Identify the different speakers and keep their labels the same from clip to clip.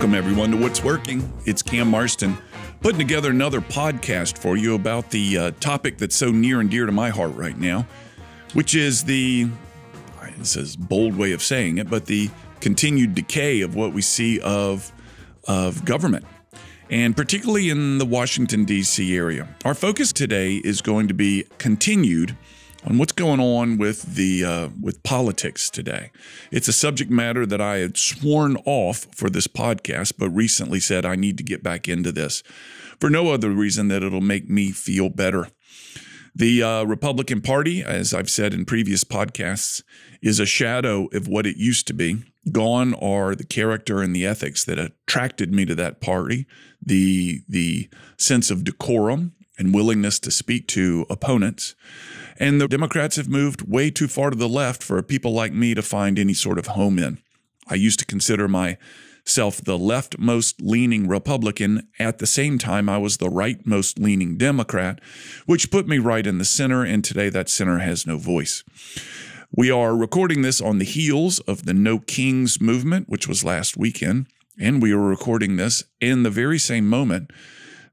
Speaker 1: Welcome, everyone, to What's Working. It's Cam Marston putting together another podcast for you about the topic that's so near and dear to my heart right now, which is this is a bold way of saying it, but the continued decay of what we see of government, and particularly in the Washington, D.C. area. Our focus today is going to be continued on what's going on with politics today. It's a subject matter that I had sworn off for this podcast, but recently said I need to get back into this for no other reason that it'll make me feel better. The Republican Party, as I've said in previous podcasts, is a shadow of what it used to be. Gone are the character and the ethics that attracted me to that party, the sense of decorum and willingness to speak to opponents. And the Democrats have moved way too far to the left for people like me to find any sort of home in. I used to consider myself the leftmost leaning Republican. At the same time, I was the rightmost leaning Democrat, which put me right in the center, and today that center has no voice. We are recording this on the heels of the No Kings movement, which was last weekend, and we are recording this in the very same moment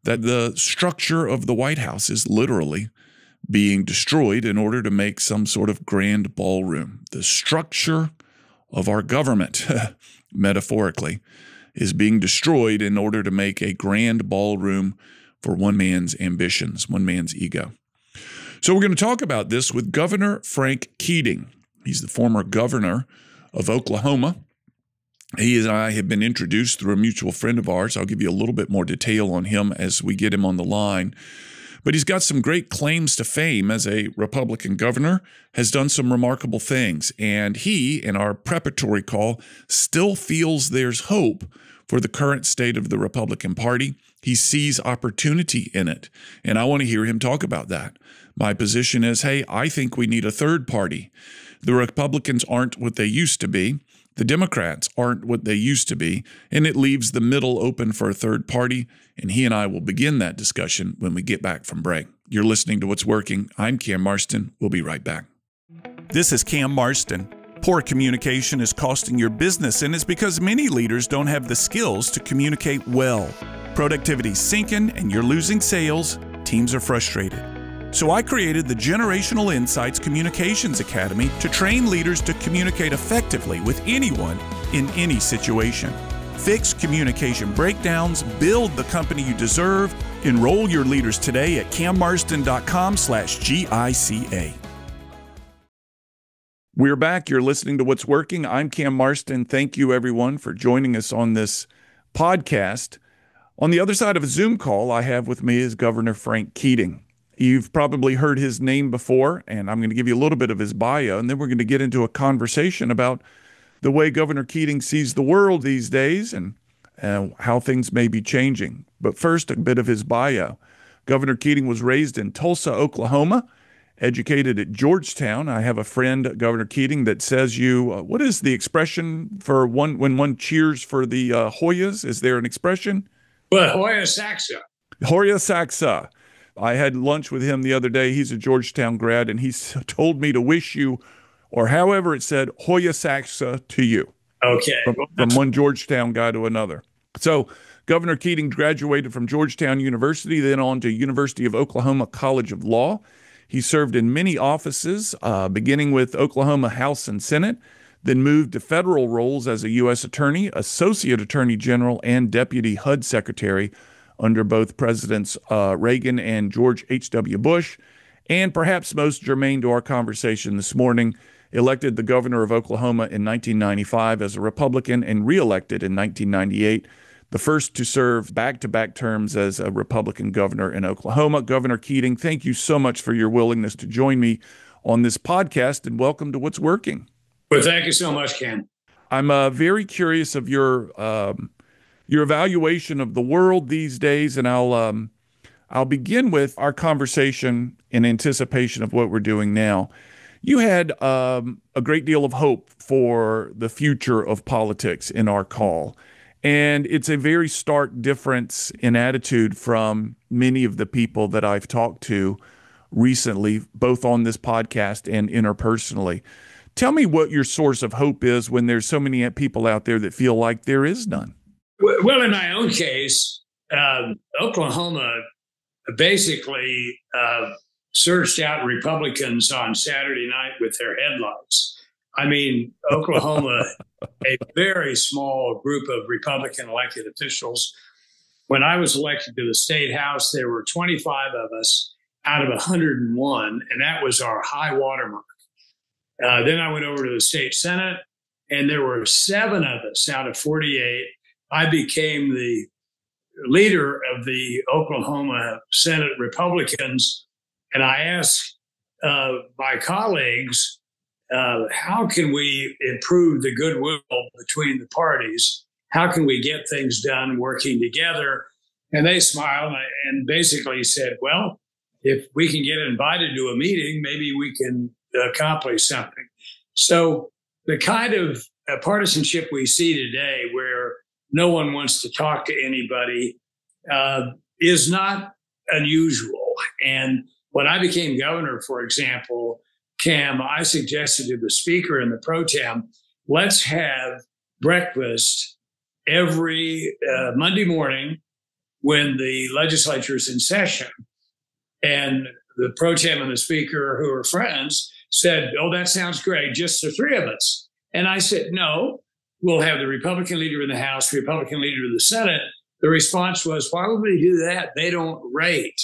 Speaker 1: that the structure of the White House is literally being destroyed in order to make some sort of grand ballroom. The structure of our government, metaphorically, is being destroyed in order to make a grand ballroom for one man's ambitions, one man's ego. So we're going to talk about this with Governor Frank Keating. He's the former governor of Oklahoma. He and I have been introduced through a mutual friend of ours. I'll give you a little bit more detail on him as we get him on the line. But he's got some great claims to fame as a Republican governor, has done some remarkable things. And he, in our preparatory call, still feels there's hope for the current state of the Republican Party. He sees opportunity in it. And I want to hear him talk about that. My position is, hey, I think we need a third party. The Republicans aren't what they used to be. The Democrats aren't what they used to be, and it leaves the middle open for a third party, and he and I will begin that discussion when we get back from break. You're listening to What's Working. I'm Cam Marston. We'll be right back. This is Cam Marston. Poor communication is costing your business, and it's because many leaders don't have the skills to communicate well. Productivity's sinking, and you're losing sales. Teams are frustrated. So I created the Generational Insights Communications Academy to train leaders to communicate effectively with anyone in any situation. Fix communication breakdowns, build the company you deserve. Enroll your leaders today at cammarston.com/GICA. We're back. You're listening to What's Working. I'm Cam Marston. Thank you, everyone, for joining us on this podcast. On the other side of a Zoom call I have with me is Governor Frank Keating. You've probably heard his name before, and I'm going to give you a little bit of his bio, and then we're going to get into a conversation about the way Governor Keating sees the world these days and how things may be changing. But first, a bit of his bio. Governor Keating was raised in Tulsa, Oklahoma, educated at Georgetown. I have a friend, Governor Keating, that says what is the expression for when one cheers for the Hoyas? Is there an expression?
Speaker 2: Well, Hoya Saxa.
Speaker 1: Hoya Saxa. I had lunch with him the other day. He's a Georgetown grad, and he told me to wish you, or however it said, Hoya Saxa to you.
Speaker 2: Okay.
Speaker 1: From one Georgetown guy to another. So Governor Keating graduated from Georgetown University, then on to University of Oklahoma College of Law. He served in many offices, beginning with Oklahoma House and Senate, then moved to federal roles as a U.S. Attorney, Associate Attorney General, and Deputy HUD Secretary under both Presidents Reagan and George H.W. Bush, and perhaps most germane to our conversation this morning, elected the governor of Oklahoma in 1995 as a Republican and reelected in 1998, the first to serve back-to-back terms as a Republican governor in Oklahoma. Governor Keating, thank you so much for your willingness to join me on this podcast, and welcome to What's Working.
Speaker 2: Well, thank you so much, Ken.
Speaker 1: I'm very curious of your evaluation of the world these days, and I'll begin with our conversation in anticipation of what we're doing now. You had a great deal of hope for the future of politics in our call, and it's a very stark difference in attitude from many of the people that I've talked to recently, both on this podcast and interpersonally. Tell me what your source of hope is when there's so many people out there that feel like there is none.
Speaker 2: Well, in my own case, Oklahoma basically searched out Republicans on Saturday night with their headlights. I mean, Oklahoma, a very small group of Republican elected officials. When I was elected to the state house, there were 25 of us out of 101, and that was our high watermark. Then I went over to the state Senate, and there were 7 of us out of 48. I became the leader of the Oklahoma Senate Republicans, and I asked my colleagues, how can we improve the goodwill between the parties? How can we get things done working together? And they smiled and basically said, well, if we can get invited to a meeting, maybe we can accomplish something. So the kind of partisanship we see today, where no one wants to talk to anybody, is not unusual. And when I became governor, for example, Cam, I suggested to the speaker and the pro tem, let's have breakfast every Monday morning when the legislature is in session. And the pro tem and the speaker, who are friends, said, oh, that sounds great, just the 3 of us. And I said, no, we'll have the Republican leader in the House, Republican leader in the Senate. The response was, why would we do that? They don't rate.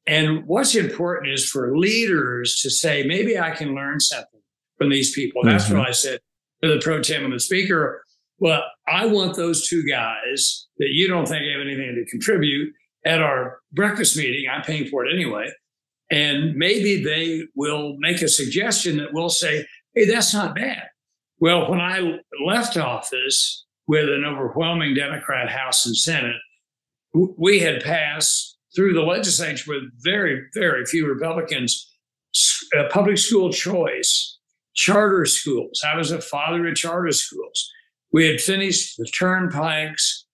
Speaker 2: And what's important is for leaders to say, maybe I can learn something from these people. That's what I said to the pro tem and the speaker. Well, I want those 2 guys that you don't think have anything to contribute at our breakfast meeting. I'm paying for it anyway. And maybe they will make a suggestion that we'll say, hey, that's not bad. Well, when I left office with an overwhelming Democrat House and Senate, we had passed through the legislature with very, very few Republicans, public school choice, charter schools. I was a father of charter schools. We had finished the turnpikes,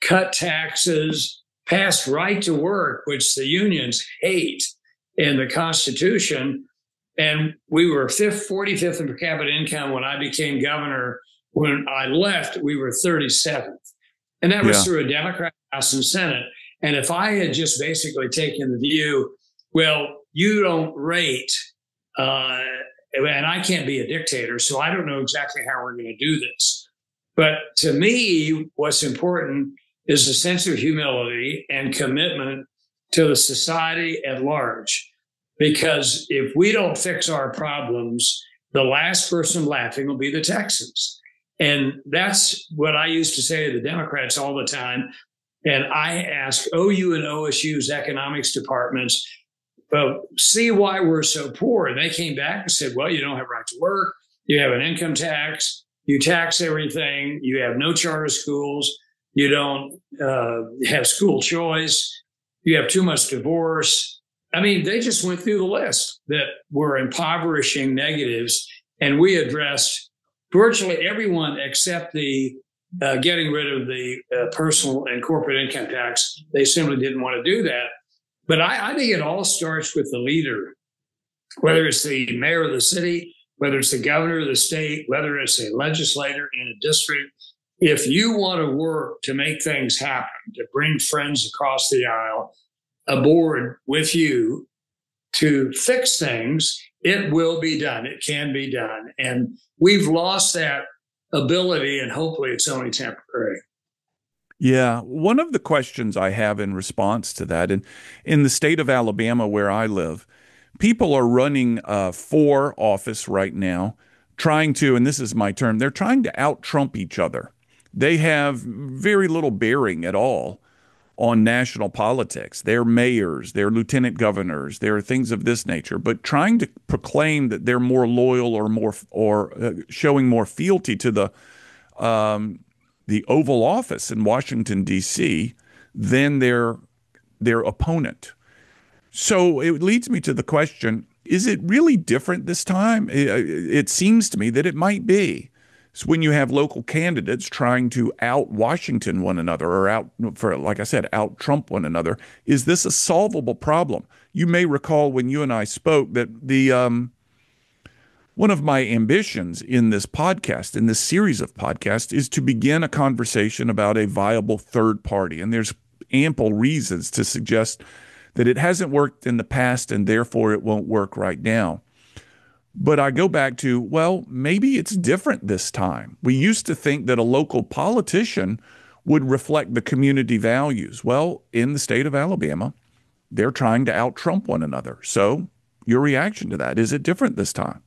Speaker 2: cut taxes, passed right to work, which the unions hate, in the Constitution. And we were 45th in per capita income when I became governor. When I left, we were 37th. And that was through a Democrat House and Senate. And if I had just basically taken the view, well, you don't rate, and I can't be a dictator, so I don't know exactly how we're going to do this. But to me, what's important is a sense of humility and commitment to the society at large. Because if we don't fix our problems, the last person laughing will be the Texans. And that's what I used to say to the Democrats all the time. And I asked OU and OSU's economics departments, see why we're so poor. And they came back and said, well, you don't have right to work. You have an income tax. You tax everything. You have no charter schools. You don't have school choice. You have too much divorce. I mean, they just went through the list that were impoverishing negatives. And we addressed virtually everyone except the getting rid of the personal and corporate income tax. They simply didn't want to do that. But I think it all starts with the leader, whether it's the mayor of the city, whether it's the governor of the state, whether it's a legislator in a district. If you want to work to make things happen, to bring friends across the aisle aboard with you to fix things, it will be done. It can be done. And we've lost that ability, and hopefully it's only temporary.
Speaker 1: Yeah. One of the questions I have in response to that, and in the state of Alabama where I live, people are running for office right now, trying to, and this is my term, they're trying to out-Trump each other. They have very little bearing at all on national politics. They're mayors, they're lieutenant governors, they're things of this nature, but trying to proclaim that they're more loyal or showing more fealty to the Oval Office in Washington, D.C. than their opponent. So it leads me to the question, is it really different this time? It seems to me that it might be. So when you have local candidates trying to out-Washington one another or like I said, out-Trump one another, is this a solvable problem? You may recall when you and I spoke that One of my ambitions in this podcast, in this series of podcasts, is to begin a conversation about a viable third party. And there's ample reasons to suggest that it hasn't worked in the past and therefore it won't work right now. But I go back to, well, maybe it's different this time. We used to think that a local politician would reflect the community values. Well, in the state of Alabama, they're trying to out-Trump one another. So your reaction to that, is it different this time?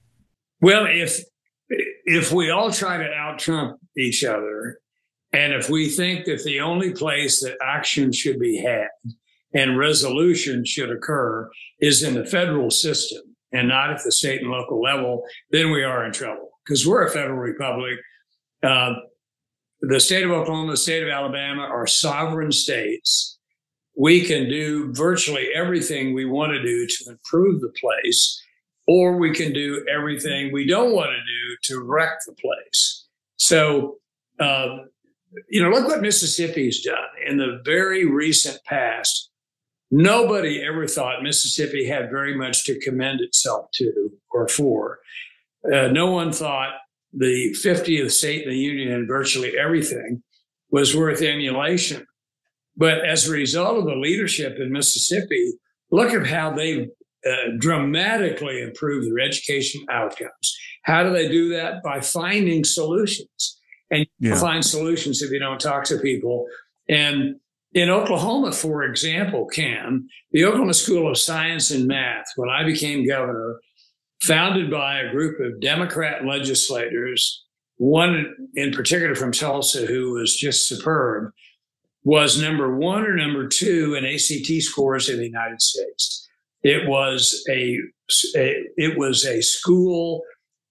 Speaker 2: Well, if we all try to out-Trump each other, and if we think that the only place that action should be had and resolution should occur is in the federal system and not at the state and local level, then we are in trouble, because we're a federal republic. The state of Oklahoma, the state of Alabama are sovereign states. We can do virtually everything we want to do to improve the place, or we can do everything we don't want to do to wreck the place. So, look what Mississippi's done in the very recent past. Nobody ever thought Mississippi had very much to commend itself to or for. No one thought the 50th state in the union and virtually everything was worth emulation. But as a result of the leadership in Mississippi, look at how they've dramatically improved their education outcomes. How do they do that? By finding solutions. And you find solutions if you don't talk to people. And in Oklahoma, for example, the Oklahoma School of Science and Math, when I became governor, founded by a group of Democrat legislators, one in particular from Tulsa who was just superb, was number one or number two in ACT scores in the United States. It was a school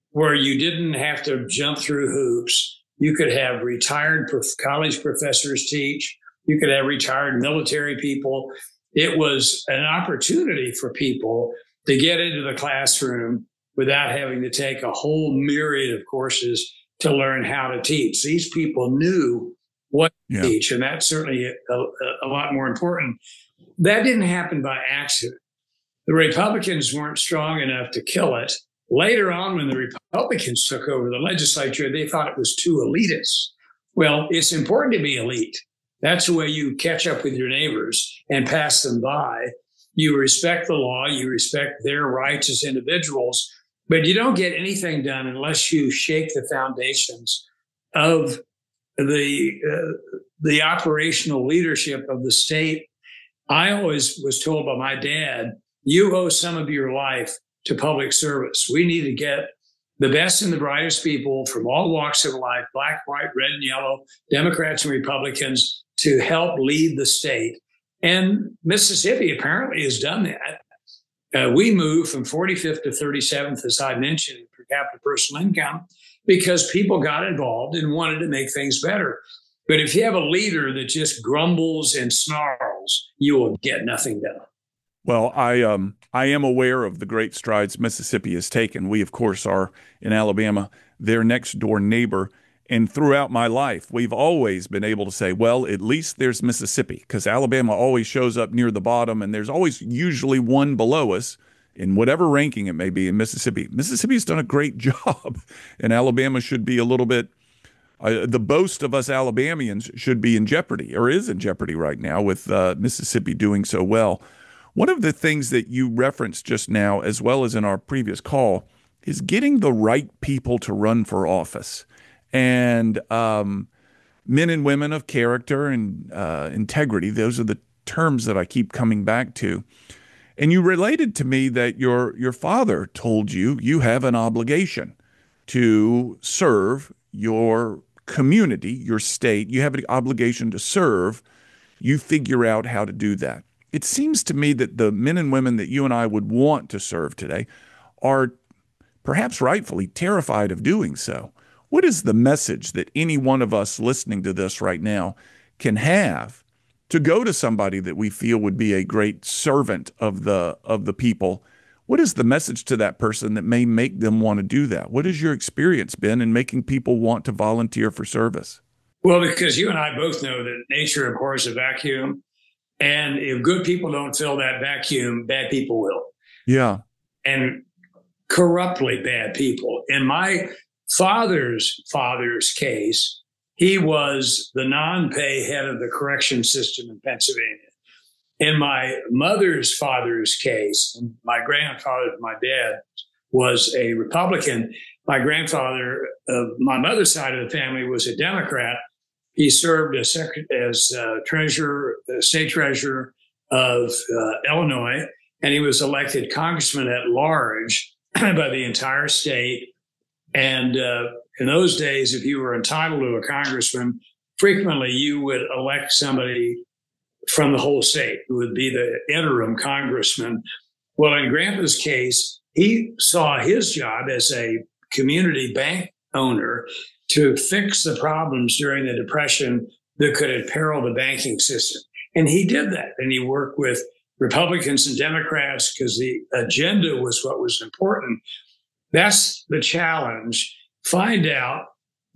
Speaker 2: where you didn't have to jump through hoops. You could have retired college professors teach. You could have retired military people. It was an opportunity for people to get into the classroom without having to take a whole myriad of courses to learn how to teach. These people knew what to teach, and that's certainly a lot more important. That didn't happen by accident. The Republicans weren't strong enough to kill it. Later on, when the Republicans took over the legislature, they thought it was too elitist. Well, it's important to be elite. That's the way you catch up with your neighbors and pass them by. You respect the law, you respect their rights as individuals, but you don't get anything done unless you shake the foundations of the operational leadership of the state. I always was told by my dad, you owe some of your life to public service. We need to get the best and the brightest people from all walks of life, black, white, red, and yellow, Democrats and Republicans, to help lead the state. And Mississippi apparently has done that. We moved from 45th to 37th, as I mentioned, in per capita personal income, because people got involved and wanted to make things better. But if you have a leader that just grumbles and snarls, you will get nothing done.
Speaker 1: Well, I am aware of the great strides Mississippi has taken. We, of course, are in Alabama, their next door neighbor. And throughout my life, we've always been able to say, well, at least there's Mississippi, because Alabama always shows up near the bottom, and there's always usually one below us in whatever ranking it may be in Mississippi. Mississippi's done a great job, and Alabama should be a little bit the boast of us Alabamians should be in jeopardy, or is in jeopardy right now, with Mississippi doing so well. One of the things that you referenced just now, as well as in our previous call, is getting the right people to run for office. And men and women of character and integrity, those are the terms that I keep coming back to. And you related to me that your father told you you have an obligation to serve your community, your state. You have an obligation to serve. You figure out how to do that. It seems to me that the men and women that you and I would want to serve today are perhaps rightfully terrified of doing so. What is the message that any one of us listening to this right now can have to go to somebody that we feel would be a great servant of the people? What is the message to that person that may make them want to do that? What has your experience been in making people want to volunteer for service?
Speaker 2: Well, because you and I both know that nature abhors a vacuum. And if good people don't fill that vacuum, bad people will.
Speaker 1: Yeah.
Speaker 2: And corruptly bad people. In my father's case, he was the non-pay head of the correction system in Pennsylvania. In my mother's father's case, my grandfather, my dad, was a Republican. My grandfather, my mother's side of the family, was a Democrat. He served as treasurer, state treasurer of Illinois, and he was elected congressman at large by the entire state. And in those days, if you were entitled to a congressman, frequently you would elect somebody from the whole state who would be the interim congressman. Well, in Grandpa's case, he saw his job as a community bank owner to fix the problems during the Depression that could imperil the banking system. And he did that. And he worked with Republicans and Democrats because the agenda was what was important. That's the challenge. Find out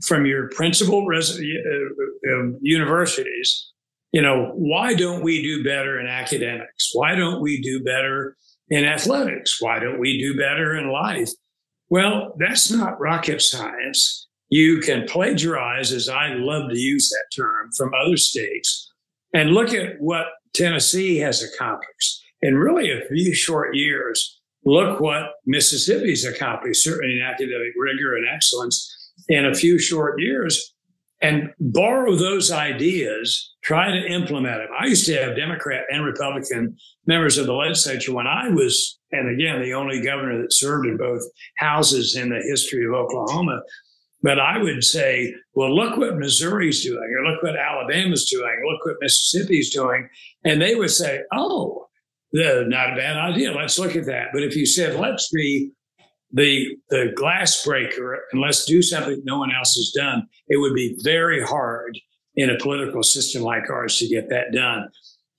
Speaker 2: from your principal universities, why don't we do better in academics? Why don't we do better in athletics? Why don't we do better in life? Well, that's not rocket science. You can plagiarize, as I love to use that term, from other states and look at what Tennessee has accomplished in really a few short years. Look what Mississippi's accomplished, certainly in academic rigor and excellence, in a few short years, and borrow those ideas, try to implement them. I used to have Democrat and Republican members of the legislature when I was, and again, the only governor that served in both houses in the history of Oklahoma. But I would say, well, look what Missouri's doing, or look what Alabama's doing, look what Mississippi's doing. And they would say, oh, not a bad idea. Let's look at that. But if you said, let's be the glass breaker and let's do something no one else has done, it would be very hard in a political system like ours to get that done.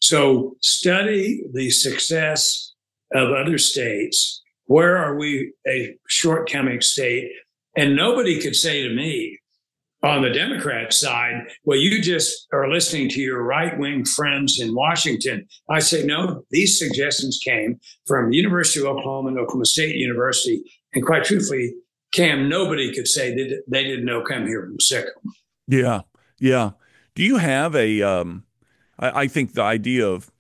Speaker 2: So study the success of other states. Where are we a shortcoming state? And nobody could say to me on the Democrat side, well, you just are listening to your right-wing friends in Washington. I say, no, these suggestions came from the University of Oklahoma and Oklahoma State University. And quite truthfully, Cam, nobody could say that they didn't know come here from Sycamore.
Speaker 1: Yeah, yeah. Do you have I think the idea of,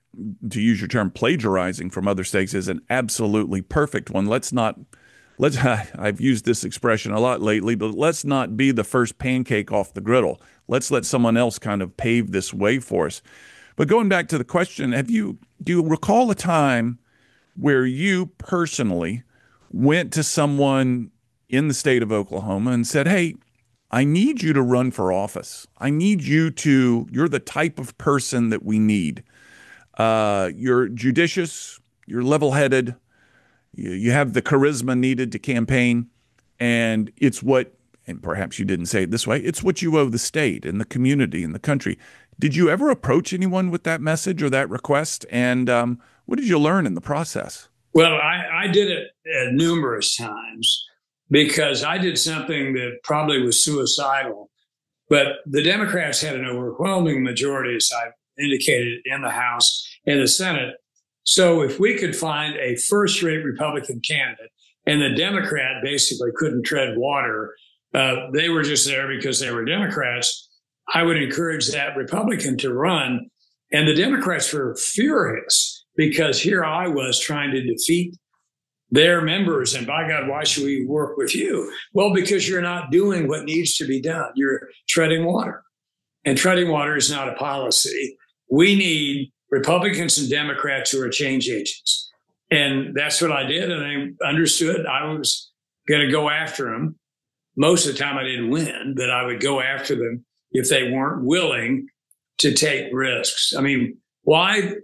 Speaker 1: to use your term, plagiarizing from other states is an absolutely perfect one. I've used this expression a lot lately, but let's not be the first pancake off the griddle. Let's let someone else kind of pave this way for us. But going back to the question, do you recall a time where you personally went to someone in the state of Oklahoma and said, hey, I need you to run for office. You're the type of person that we need. You're judicious, you're level-headed, you have the charisma needed to campaign, and and perhaps you didn't say it this way, it's what you owe the state and the community and the country. Did you ever approach anyone with that message or that request? And what did you learn in the process?
Speaker 2: Well, I did it numerous times because I did something that probably was suicidal. But the Democrats had an overwhelming majority, as I've indicated, in the House and the Senate. So if we could find a first-rate Republican candidate and the Democrat basically couldn't tread water, they were just there because they were Democrats, I would encourage that Republican to run. And the Democrats were furious because here I was trying to defeat their members. And by God, why should we work with you? Well, because you're not doing what needs to be done. You're treading water. And treading water is not a policy. We need Republicans and Democrats who are change agents. And that's what I did. And I understood I was going to go after them. Most of the time I didn't win, but I would go after them if they weren't willing to take risks. I mean, why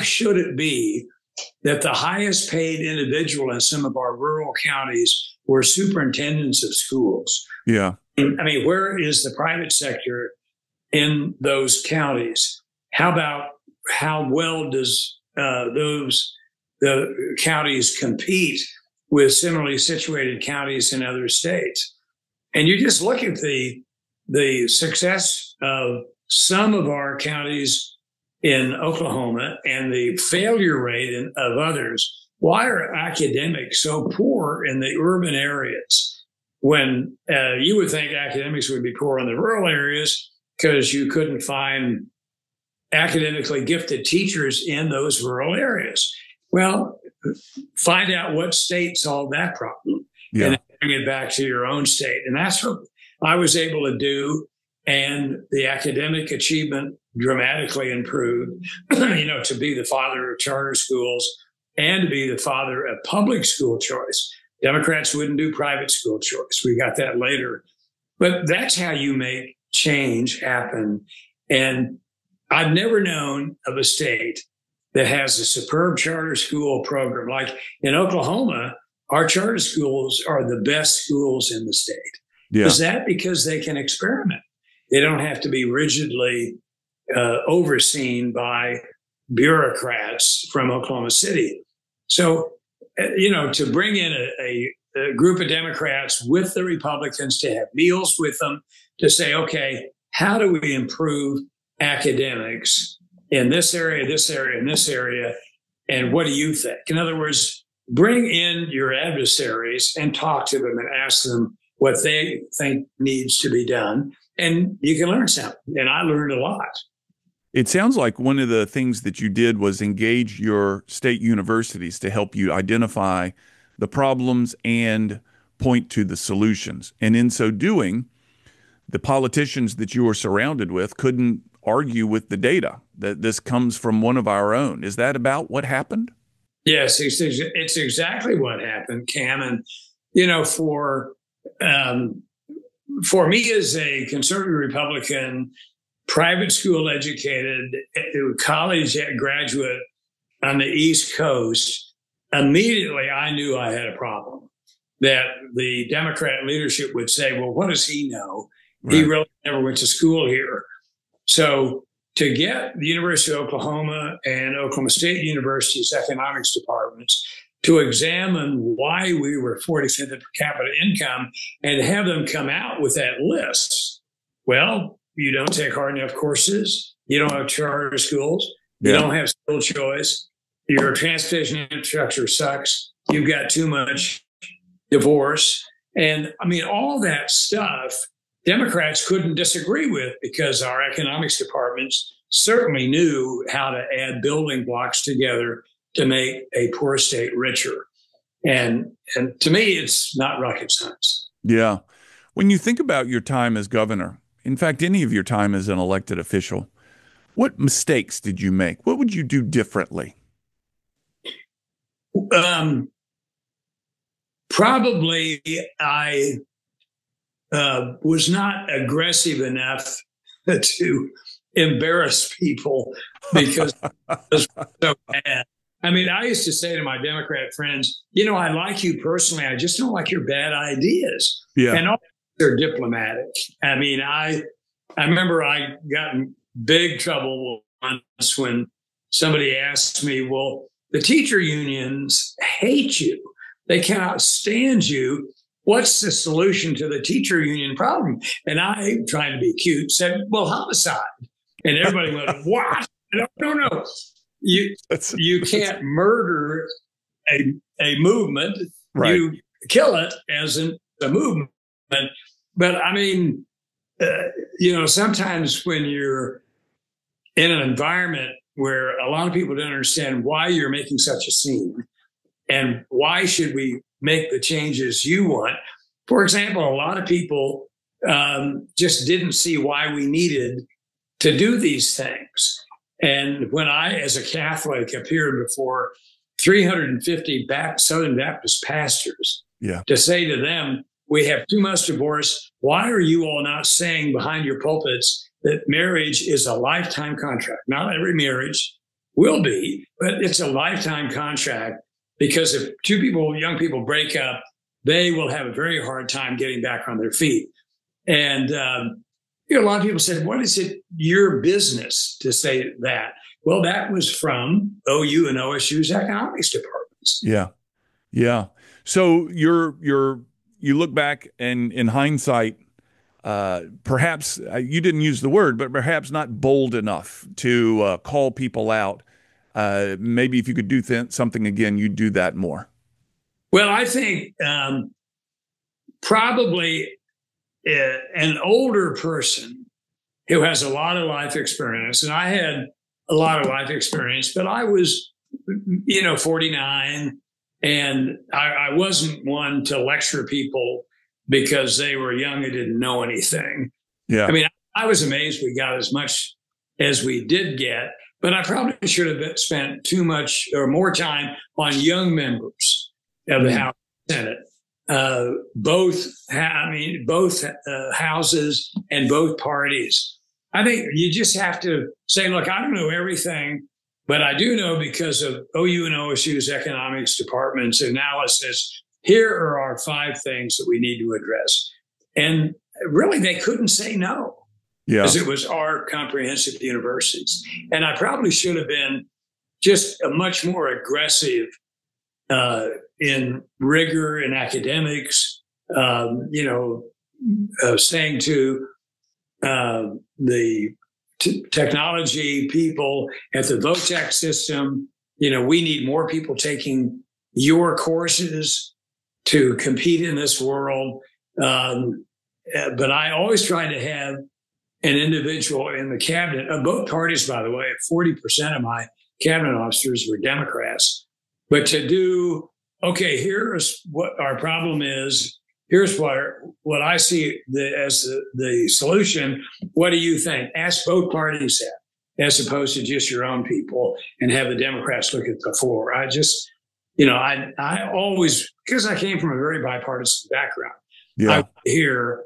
Speaker 2: should it be that the highest paid individual in some of our rural counties were superintendents of schools?
Speaker 1: Yeah.
Speaker 2: I mean, where is the private sector in those counties? How about how well does the counties compete with similarly situated counties in other states? And you just look at the success of some of our counties in Oklahoma and the failure rate of others. why are academics so poor in the urban areas when you would think academics would be poor in the rural areas because you couldn't find academically gifted teachers in those rural areas? Well, find out what state solved that problem and then bring it back to your own state. And that's what I was able to do. And the academic achievement dramatically improved, to be the father of charter schools and to be the father of public school choice. Democrats wouldn't do private school choice. We got that later. But that's how you make change happen. And I've never known of a state that has a superb charter school program. Like in Oklahoma, our charter schools are the best schools in the state.
Speaker 1: Yeah.
Speaker 2: Is that because they can experiment? They don't have to be rigidly overseen by bureaucrats from Oklahoma City. So, to bring in a group of Democrats with the Republicans, to have meals with them, to say, okay, how do we improve academics in this area, this area, and this area? And what do you think? In other words, bring in your adversaries and talk to them and ask them what they think needs to be done. And you can learn something. And I learned a lot.
Speaker 1: It sounds like one of the things that you did was engage your state universities to help you identify the problems and point to the solutions. And in so doing, the politicians that you were surrounded with couldn't argue with the data that this comes from one of our own. Is that about what happened?
Speaker 2: Yes, it's exactly what happened, Cam. And, for me as a conservative Republican, private school educated, college graduate on the East Coast, immediately I knew I had a problem. That the Democrat leadership would say, well, what does he know? Right. He really never went to school here. So to get the University of Oklahoma and Oklahoma State University's economics departments to examine why we were 45th per capita income and have them come out with that list. Well, you don't take hard enough courses. You don't have charter schools. You don't have school choice. Your transportation infrastructure sucks. You've got too much divorce. And I mean, all that stuff Democrats couldn't disagree with because our economics departments certainly knew how to add building blocks together to make a poor state richer. And to me, it's not rocket science.
Speaker 1: Yeah. When you think about your time as governor, in fact, any of your time as an elected official, what mistakes did you make? What would you do differently?
Speaker 2: Probably I was not aggressive enough to embarrass people because it was so bad. I mean, I used to say to my Democrat friends, I like you personally. I just don't like your bad ideas.
Speaker 1: Yeah.
Speaker 2: And all they're diplomatic. I mean, I remember I got in big trouble once when somebody asked me, well, the teacher unions hate you. They cannot stand you. What's the solution to the teacher union problem? And I, trying to be cute, said, well, homicide. And everybody went, what? No. You can't murder a movement. Right. You kill it as a movement. But I mean, sometimes when you're in an environment where a lot of people don't understand why you're making such a scene and why should we make the changes you want. For example, a lot of people just didn't see why we needed to do these things. And when I, as a Catholic, appeared before 350 Southern Baptist pastors to say to them, we have too much divorce. Why are you all not saying behind your pulpits that marriage is a lifetime contract? Not every marriage will be, but it's a lifetime contract because if young people break up, they will have a very hard time getting back on their feet. And, a lot of people said, what is it your business to say that? Well, that was from OU and OSU's economics departments.
Speaker 1: Yeah. Yeah. So you look back and in hindsight, perhaps you didn't use the word, but perhaps not bold enough to call people out maybe if you could do something again, you'd do that more?
Speaker 2: Well, I think probably an older person who has a lot of life experience, and I had a lot of life experience, but I was, 49, and I wasn't one to lecture people because they were young and didn't know anything.
Speaker 1: Yeah.
Speaker 2: I mean, I was amazed we got as much as we did get, but I probably should have spent too much or more time on young members of the House and Senate. Both houses and both parties. I think you just have to say, look, I don't know everything, but I do know because of OU and OSU's economics department's analysis, here are our 5 things that we need to address. And really, they couldn't say no.
Speaker 1: Yeah.
Speaker 2: Because it was our comprehensive universities. And I probably should have been just a much more aggressive in rigor in academics, saying to the technology people at the VOTEC system, we need more people taking your courses to compete in this world. But I always try to have an individual in the cabinet of both parties, by the way. 40% of my cabinet officers were Democrats. But to do, okay, here's what our problem is. Here's what I see as the solution. What do you think? Ask both parties that, as opposed to just your own people, and have the Democrats look at the floor. I just, I always, because I came from a very bipartisan background, I hear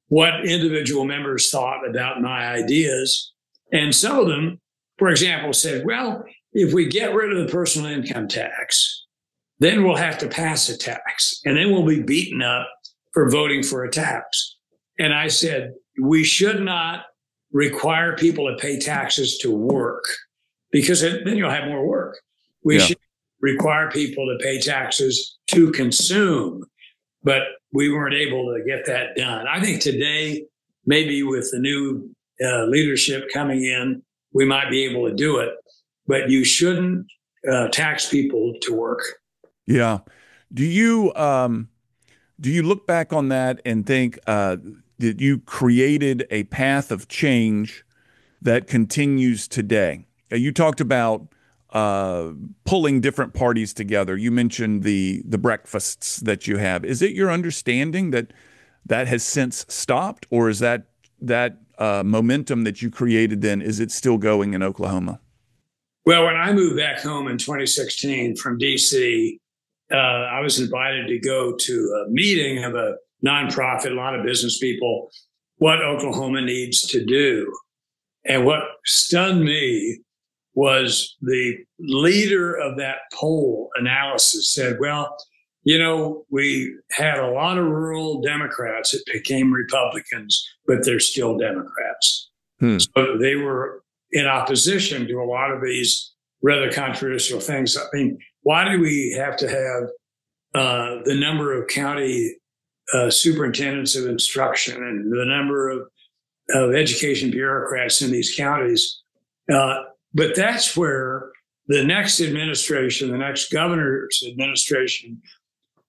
Speaker 2: what individual members thought about my ideas. And some of them, for example, said, well, if we get rid of the personal income tax, then we'll have to pass a tax, and then we'll be beaten up for voting for a tax. And I said, we should not require people to pay taxes to work, because then you'll have more work. We should require people to pay taxes to consume. But we weren't able to get that done. I think today, maybe with the new leadership coming in, we might be able to do it. But you shouldn't tax people to work.
Speaker 1: Yeah. Do you look back on that and think that you created a path of change that continues today? You talked about pulling different parties together. You mentioned the breakfasts that you have. Is it your understanding that that has since stopped, or is that momentum that you created then, is it still going in Oklahoma?
Speaker 2: Well, when I moved back home in 2016 from D.C., I was invited to go to a meeting of a nonprofit, a lot of business people, what Oklahoma needs to do. And what stunned me was the leader of that poll analysis said, well, we had a lot of rural Democrats that became Republicans, but they're still Democrats. So they were in opposition to a lot of these rather controversial things. I mean, why do we have to have the number of county superintendents of instruction and the number of education bureaucrats in these counties? But that's where the next administration, the next governor's administration,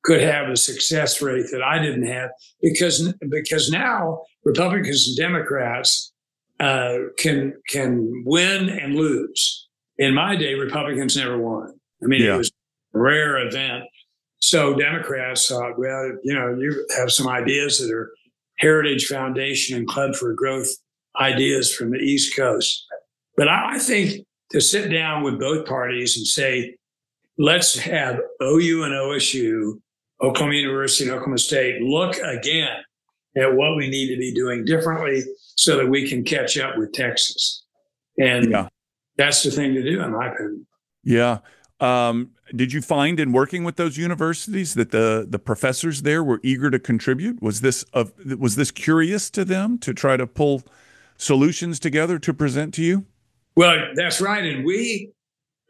Speaker 2: could have a success rate that I didn't have, because now Republicans and Democrats can win and lose. In my day, Republicans never won. I mean, it was a rare event. So Democrats thought, well, you have some ideas that are Heritage Foundation and Club for Growth ideas from the East Coast. But I think to sit down with both parties and say, let's have OU and OSU, Oklahoma University and Oklahoma State, look again at what we need to be doing differently so that we can catch up with Texas. And that's the thing to do, in my opinion.
Speaker 1: Yeah. Did you find in working with those universities that the professors there were eager to contribute? Was this curious to them to try to pull solutions together to present to you?
Speaker 2: Well, that's right. And we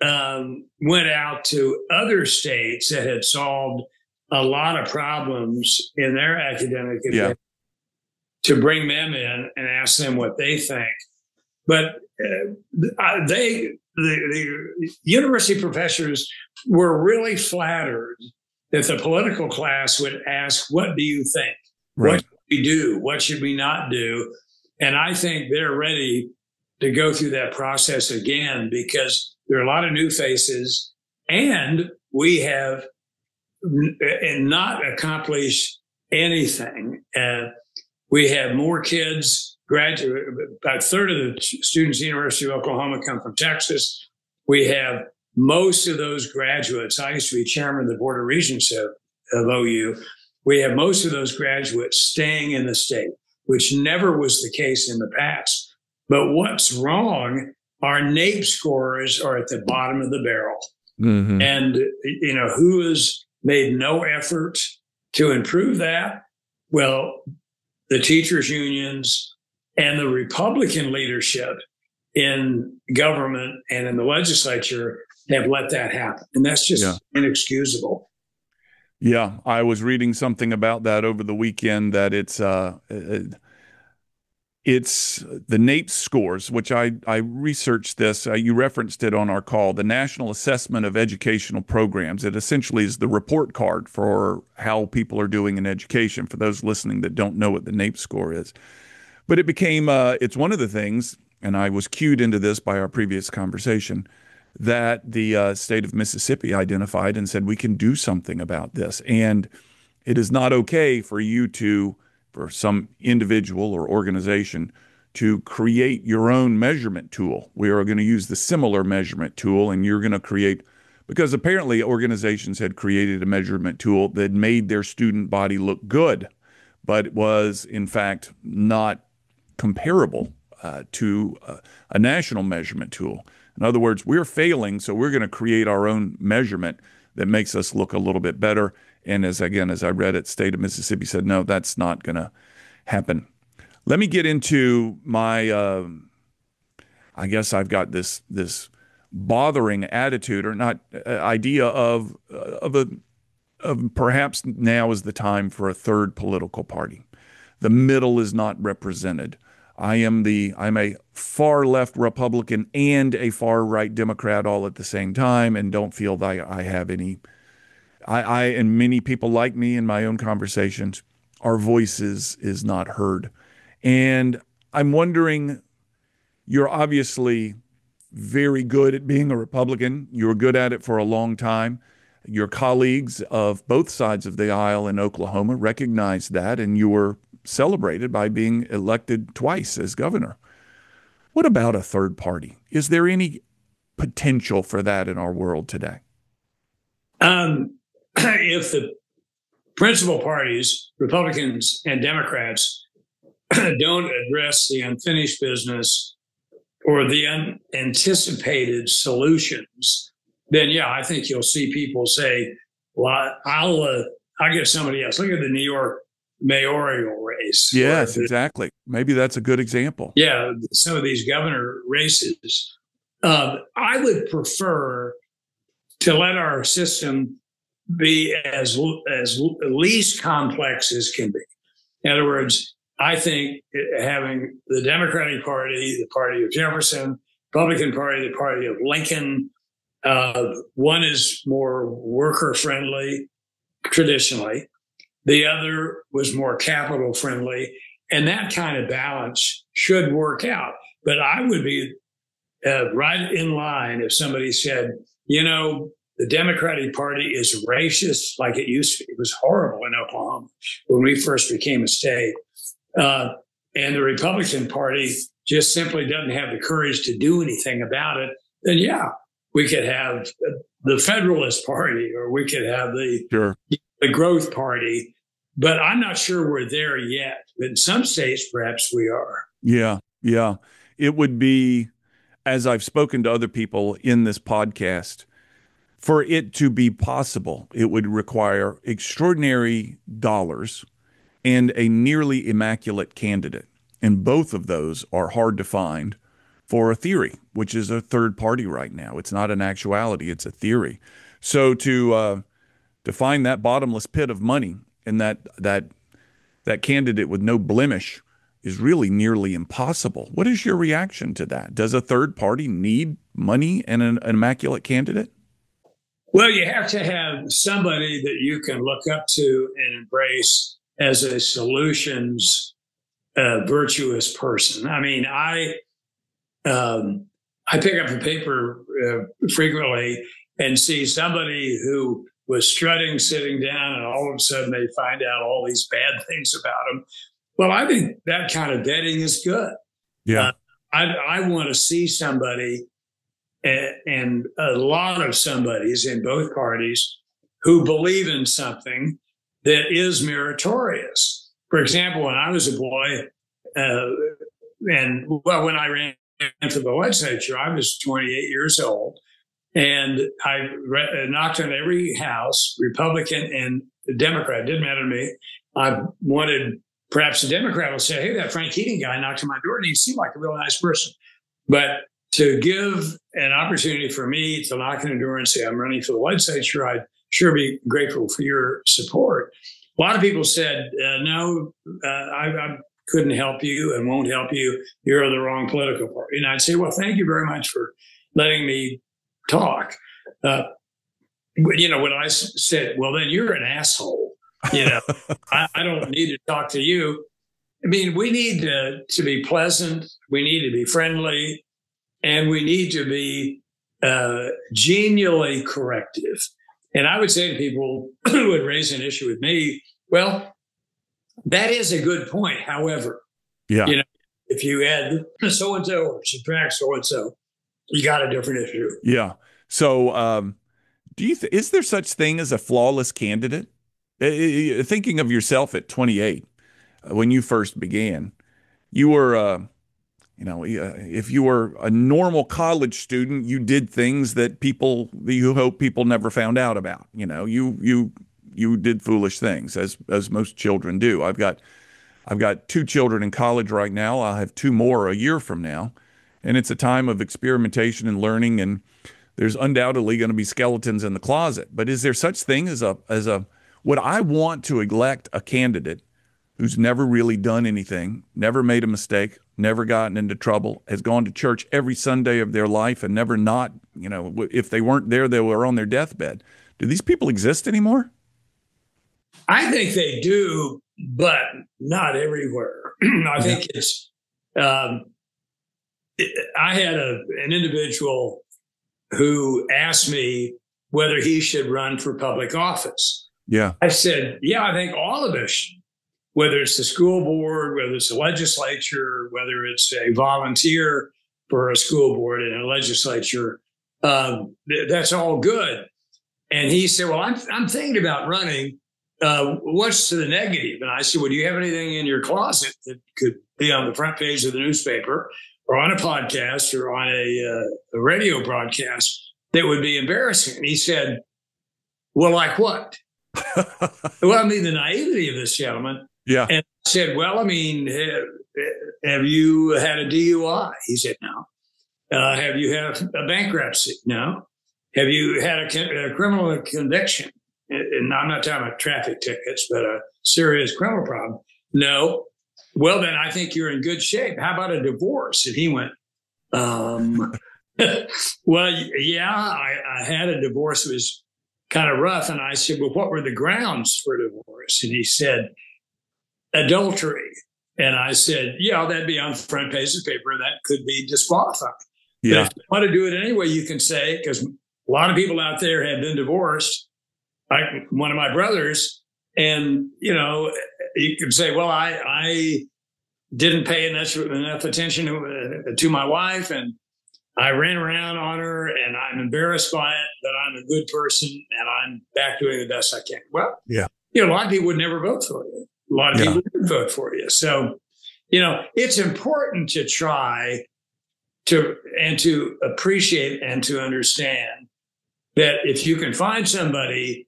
Speaker 2: went out to other states that had solved a lot of problems in their academic advance to bring them in and ask them what they think. But they the university professors were really flattered that the political class would ask, what do you think?
Speaker 1: Right.
Speaker 2: What should we do? What should we not do? And I think they're ready to go through that process again because there are a lot of new faces and we have not accomplished anything. We have more kids graduate. About a third of the students at the University of Oklahoma come from Texas. We have most of those graduates. I used to be chairman of the Board of Regents of OU. We have most of those graduates staying in the state, which never was the case in the past. But what's wrong, our NAEP scores are at the bottom of the barrel. Mm-hmm. And, who has made no effort to improve that? Well, the teachers' unions and the Republican leadership in government and in the legislature have let that happen. And that's just inexcusable.
Speaker 1: Yeah, I was reading something about that over the weekend, that it's the NAEP scores, which I researched this. You referenced it on our call, the National Assessment of Educational Programs. It essentially is the report card for how people are doing in education, for those listening that don't know what the NAEP score is. But it became, it's one of the things, and I was cued into this by our previous conversation, that the state of Mississippi identified and said, we can do something about this. And it is not okay for you for some individual or organization to create your own measurement tool. We are going to use the similar measurement tool, and you're going to create, because apparently organizations had created a measurement tool that made their student body look good, but was in fact not comparable to a national measurement tool. In other words, we're failing, so we're going to create our own measurement that makes us look a little bit better. And as I read it, state of Mississippi said, no, that's not going to happen. Let me get into my, I guess I've got this bothering attitude, or not idea of perhaps now is the time for a third political party. The middle is not represented. I'm a far left Republican and a far right Democrat all at the same time, and don't feel that I have any. I and many people like me in my own conversations, our voices is not heard. And I'm wondering, you're obviously very good at being a Republican. You were good at it for a long time. Your colleagues of both sides of the aisle in Oklahoma recognized that, and you were celebrated by being elected twice as governor. What about a third party? Is there any potential for that in our world today?
Speaker 2: If the principal parties, Republicans and Democrats, don't address the unfinished business or the unanticipated solutions, then I think you'll see people say, "Well, I'll get somebody else." Look at the New York mayoral race.
Speaker 1: Yes, exactly. Maybe that's a good example.
Speaker 2: Yeah, some of these governor races. I would prefer to let our system be as least complex as can be. In other words, I think having the Democratic Party, the party of Jefferson, Republican Party, the party of Lincoln, one is more worker friendly traditionally. The other was more capital friendly. And that kind of balance should work out. But I would be right in line if somebody said, the Democratic Party is racist like it used to be. It was horrible in Oklahoma when we first became a state. And the Republican Party just simply doesn't have the courage to do anything about it. Then, we could have the Federalist Party, or we could have the Growth Party. But I'm not sure we're there yet. In some states, perhaps we are.
Speaker 1: Yeah. It would be, as I've spoken to other people in this podcast, for it to be possible, it would require extraordinary dollars and a nearly immaculate candidate. And both of those are hard to find for a theory, which is a third party right now. It's not an actuality, it's a theory. So to find that bottomless pit of money and that candidate with no blemish is really nearly impossible. What is your reaction to that? Does a third party need money and an immaculate candidate?
Speaker 2: Well, you have to have somebody that you can look up to and embrace as a solutions virtuous person. I mean, I pick up the paper frequently and see somebody who was strutting, sitting down, and all of a sudden they find out all these bad things about them. Well, I think that kind of vetting is good.
Speaker 1: Yeah.
Speaker 2: I want to see somebody and a lot of somebodies in both parties who believe in something that is meritorious. For example, when I was a boy, when I ran for the legislature, I was 28 years old, and I knocked on every house, Republican and Democrat. It didn't matter to me. I wanted perhaps a Democrat will say, "Hey, that Frank Keating guy knocked on my door, and he seemed like a real nice person." But to give an opportunity for me to knock on the door and say, "I'm running for the legislature," I'd sure be grateful for your support. A lot of people said, "No, I couldn't help you and won't help you. You're the wrong political party." And I'd say, "Well, thank you very much for letting me talk." When I said, "Well, then you're an asshole," I don't need to talk to you. I mean, we need to be pleasant. We need to be friendly. And we need to be genially corrective. And I would say to people who would raise an issue with me, well, that is a good point. However, if you add so-and-so or subtract so-and-so, you got a different issue.
Speaker 1: Yeah. So is there such thing as a flawless candidate? Thinking of yourself at 28, when you first began, you were if you were a normal college student, you did things that you hope people never found out about. You did foolish things, as most children do. I've got 2 children in college right now. I'll have 2 more a year from now, and it's a time of experimentation and learning. And there's undoubtedly going to be skeletons in the closet. But is there such thing as would I want to elect a candidate who's never really done anything, never made a mistake, never gotten into trouble, has gone to church every Sunday of their life and never not, if they weren't there, they were on their deathbed? Do these people exist anymore?
Speaker 2: I think they do, but not everywhere. I think I had an individual who asked me whether he should run for public office.
Speaker 1: Yeah.
Speaker 2: I said, yeah, I think all of us, whether it's the school board, whether it's the legislature, whether it's a volunteer for a school board and a legislature, that's all good. And he said, well, I'm thinking about running. What's the negative? And I said, well, do you have anything in your closet that could be on the front page of the newspaper or on a podcast or on a radio broadcast that would be embarrassing? And he said, well, like what? Well, I mean, the naivety of this gentleman.
Speaker 1: Yeah.
Speaker 2: And I said, well, I mean, have you had a DUI? He said, no. Have you had a bankruptcy? No. Have you had a criminal conviction? And I'm not talking about traffic tickets, but a serious criminal problem. No. Well, then I think you're in good shape. How about a divorce? And he went, well, yeah, I had a divorce. It was kind of rough. And I said, well, what were the grounds for divorce? And he said, adultery. And I said, yeah, that'd be on the front page of the paper. That could be disqualifying.
Speaker 1: Yeah.
Speaker 2: But if you want to do it anyway, you can say, because a lot of people out there have been divorced, like one of my brothers, and, you can say, well, I didn't pay enough attention to my wife, and I ran around on her, and I'm embarrassed by it, but I'm a good person, and I'm back doing the best I can. Well,
Speaker 1: yeah,
Speaker 2: a lot of people would never vote for you. A lot of people would vote for you. So, it's important to try to appreciate and to understand that if you can find somebody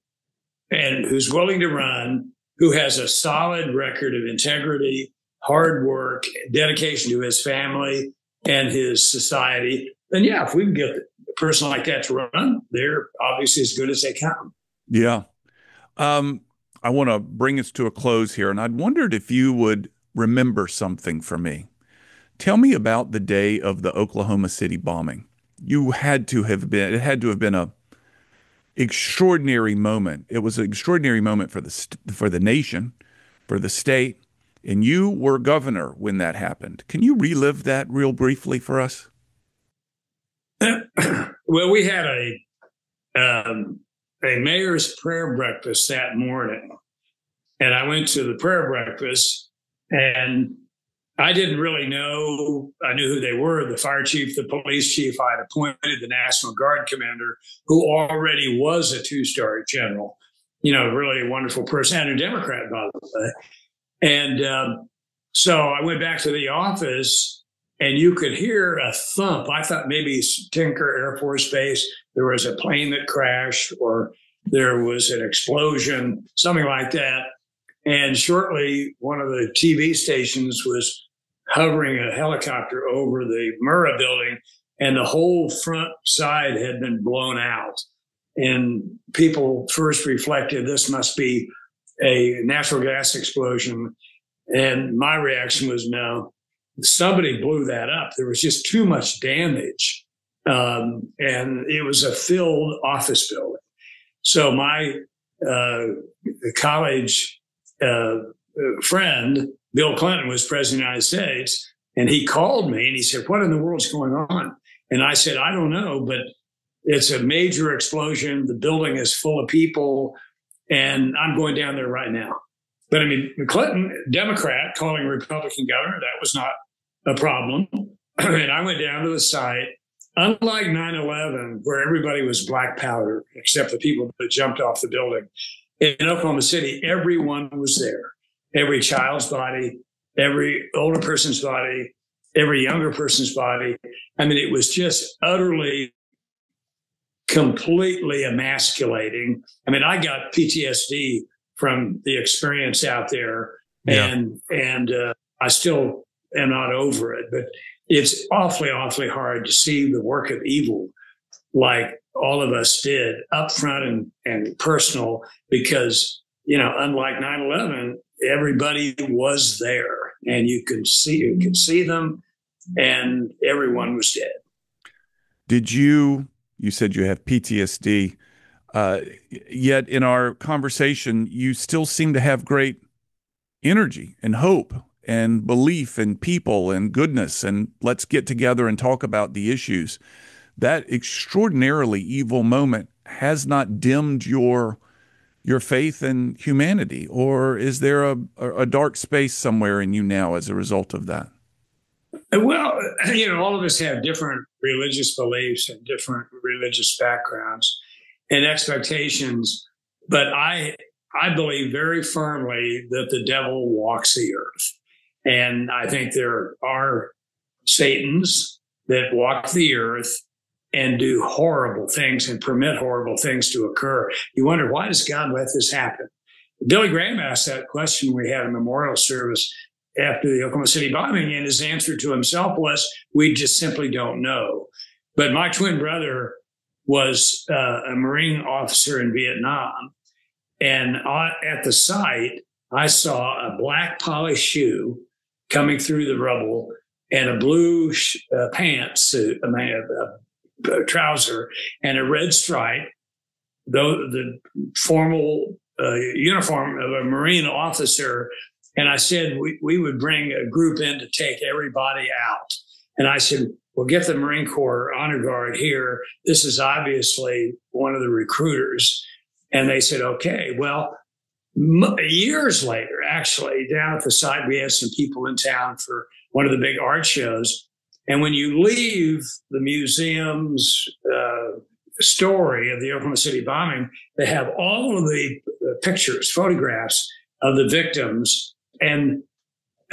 Speaker 2: and who's willing to run, who has a solid record of integrity, hard work, dedication to his family and his society, then yeah, if we can get a person like that to run, they're obviously as good as they come.
Speaker 1: Yeah. I want to bring us to a close here, and I'd wondered if you would remember something for me. Tell me about the day of the Oklahoma City bombing. It had to have been a extraordinary moment. It was an extraordinary moment for the nation, for the state, and you were governor when that happened. Can you relive that real briefly for us?
Speaker 2: Well, we had a mayor's prayer breakfast that morning, and I went to the prayer breakfast, and I didn't really know. I knew who they were: the fire chief, the police chief. I had appointed the National Guard commander, who already was a two-star general. Really a wonderful person, and a Democrat, by the way. And so I went back to the office, and you could hear a thump. I thought maybe Tinker Air Force Base, there was a plane that crashed, or there was an explosion, something like that. And shortly, one of the TV stations was hovering a helicopter over the Murrah building, and the whole front side had been blown out. And people first reflected, this must be a natural gas explosion. And my reaction was, no, somebody blew that up. There was just too much damage. And it was a filled office building. So my college friend, Bill Clinton, was president of the United States, and he called me and he said, what in the world's going on? And I said, I don't know, but it's a major explosion. The building is full of people, and I'm going down there right now. But I mean, Clinton, Democrat, calling a Republican governor, that was not a problem. And I went down to the site. Unlike 9/11, where everybody was black powder, except the people that jumped off the building, in Oklahoma City, everyone was there. Every child's body, every older person's body, every younger person's body. I mean, it was just utterly, completely emasculating. I mean, I got PTSD from the experience out there, and I still am not over it. But it's awfully, awfully hard to see the work of evil like all of us did up front and personal, because, unlike 9/11, everybody was there, and you could see them, and everyone was dead.
Speaker 1: Did you said you have PTSD, yet in our conversation, you still seem to have great energy and hope and belief in people and goodness, and let's get together and talk about the issues. That extraordinarily evil moment has not dimmed your faith in humanity, or is there a dark space somewhere in you now as a result of that?
Speaker 2: Well, all of us have different religious beliefs and different religious backgrounds and expectations, but I believe very firmly that the devil walks the earth. And I think there are Satans that walk the earth and do horrible things and permit horrible things to occur. You wonder, why does God let this happen? Billy Graham asked that question when we had a memorial service after the Oklahoma City bombing, and his answer to himself was, we just simply don't know. But my twin brother was a Marine officer in Vietnam, and at the site, I saw a black polished shoe coming through the rubble and a blue pantsuit, a trouser, and a red stripe, though the formal uniform of a Marine officer. And I said, we would bring a group in to take everybody out. And I said, we'll get the Marine Corps Honor Guard here. This is obviously one of the recruiters. And they said, okay. Well, years later, actually, down at the site, we had some people in town for one of the big art shows. And when you leave the museum's story of the Oklahoma City bombing, they have all of the pictures, photographs of the victims. And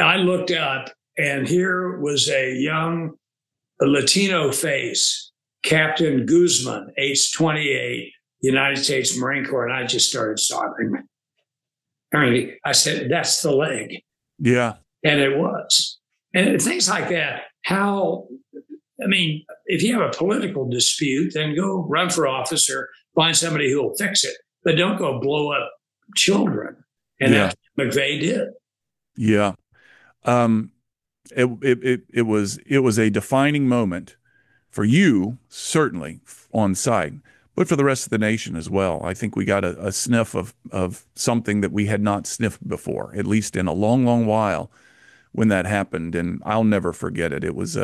Speaker 2: I looked up, and here was a young Latino face, Captain Guzman, age 28, United States Marine Corps. And I just started sobbing. I said, that's the leg.
Speaker 1: Yeah.
Speaker 2: And it was. And things like that. If you have a political dispute, then go run for office or find somebody who will fix it. But don't go blow up children. And that's what McVeigh did.
Speaker 1: Yeah. It was a defining moment for you, certainly on site, but for the rest of the nation as well. I think we got a sniff of something that we had not sniffed before, at least in a long, long while, when that happened, and I'll never forget it. It was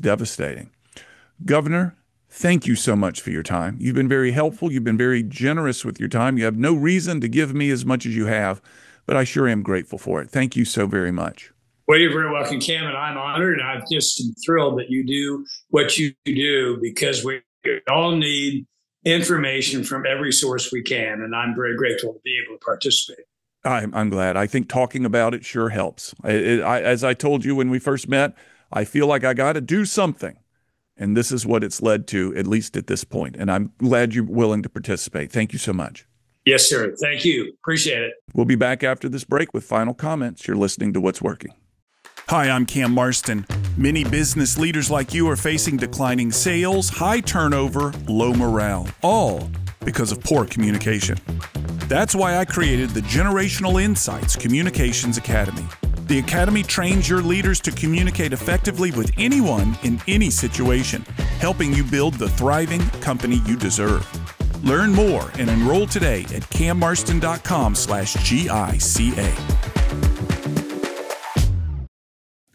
Speaker 1: devastating. Governor, thank you so much for your time. You've been very helpful. You've been very generous with your time. You have no reason to give me as much as you have, but I sure am grateful for it. Thank you so very much.
Speaker 2: Well, you're very welcome, Cam, and I'm honored, and I'm just thrilled that you do what you do, because we all need information from every source we can, and I'm very grateful to be able to participate.
Speaker 1: I'm glad. I think talking about it sure helps. As I told you when we first met, I feel like I got to do something, and this is what it's led to, at least at this point, and I'm glad you're willing to participate. Thank you so much.
Speaker 2: Yes, sir. Thank you. Appreciate it.
Speaker 1: We'll be back after this break with final comments. You're listening to What's Working. Hi, I'm Cam Marston. Many business leaders like you are facing declining sales, high turnover, low morale, all because of poor communication. That's why I created the Generational Insights Communications Academy. The Academy trains your leaders to communicate effectively with anyone in any situation, helping you build the thriving company you deserve. Learn more and enroll today at cammarston.com/GICA.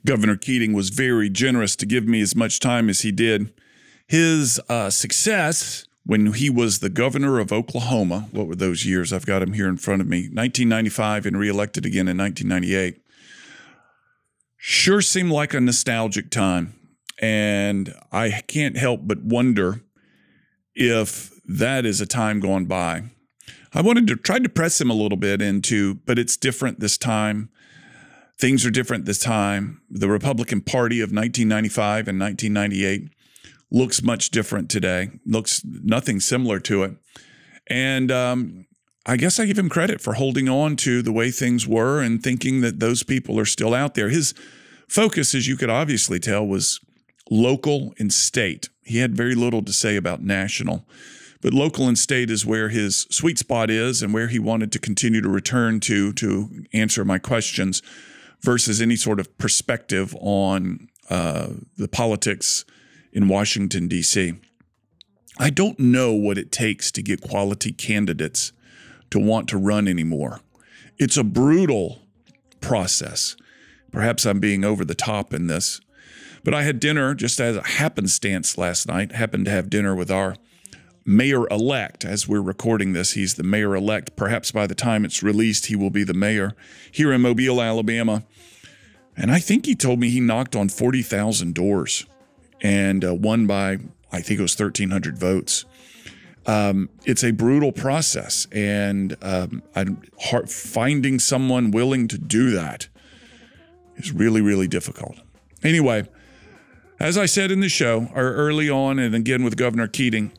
Speaker 1: Governor Keating was very generous to give me as much time as he did. His success when he was the governor of Oklahoma, what were those years? I've got him here in front of me, 1995 and reelected again in 1998, sure seemed like a nostalgic time. And I can't help but wonder if that is a time gone by. I wanted to try to press him a little bit into, but it's different this time. Things are different this time. The Republican Party of 1995 and 1998 looks much different today, looks nothing similar to it. And I guess I give him credit for holding on to the way things were and thinking that those people are still out there. His focus, as you could obviously tell, was local and state. He had very little to say about national, but local and state is where his sweet spot is and where he wanted to continue to return to answer my questions, versus any sort of perspective on the politics in Washington, D.C. I don't know what it takes to get quality candidates to want to run anymore. It's a brutal process. Perhaps I'm being over the top in this, but I had dinner just as a happenstance last night, happened to have dinner with our mayor-elect. As we're recording this, he's the mayor-elect. Perhaps by the time it's released, he will be the mayor here in Mobile, Alabama. And I think he told me he knocked on 40,000 doors and won by, I think it was 1,300 votes. It's a brutal process, and finding someone willing to do that is really, really difficult. Anyway, as I said in the show, or early on, and again with Governor Keating,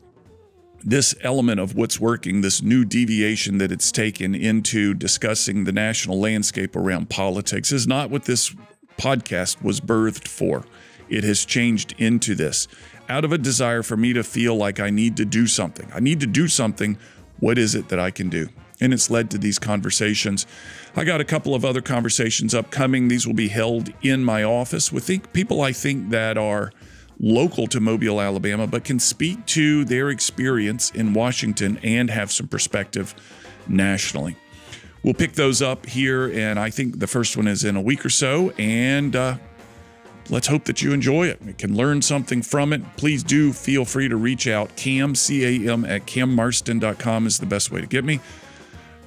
Speaker 1: this element of what's working, this new deviation that it's taken into discussing the national landscape around politics, is not what this podcast was birthed for. It has changed into this out of a desire for me to feel like I need to do something. I need to do something. What is it that I can do? And it's led to these conversations. I got a couple of other conversations upcoming. These will be held in my office with people I think that are local to Mobile, Alabama, but can speak to their experience in Washington and have some perspective nationally. We'll pick those up here, and I think the first one is in a week or so, and let's hope that you enjoy it. You can learn something from it. Please do feel free to reach out. Cam, C-A-M, at cammarston.com is the best way to get me.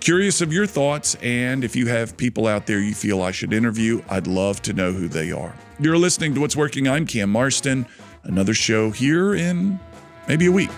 Speaker 1: Curious of your thoughts, and if you have people out there you feel I should interview, I'd love to know who they are. You're listening to What's Working. I'm Cam Marston. Another show here in maybe a week.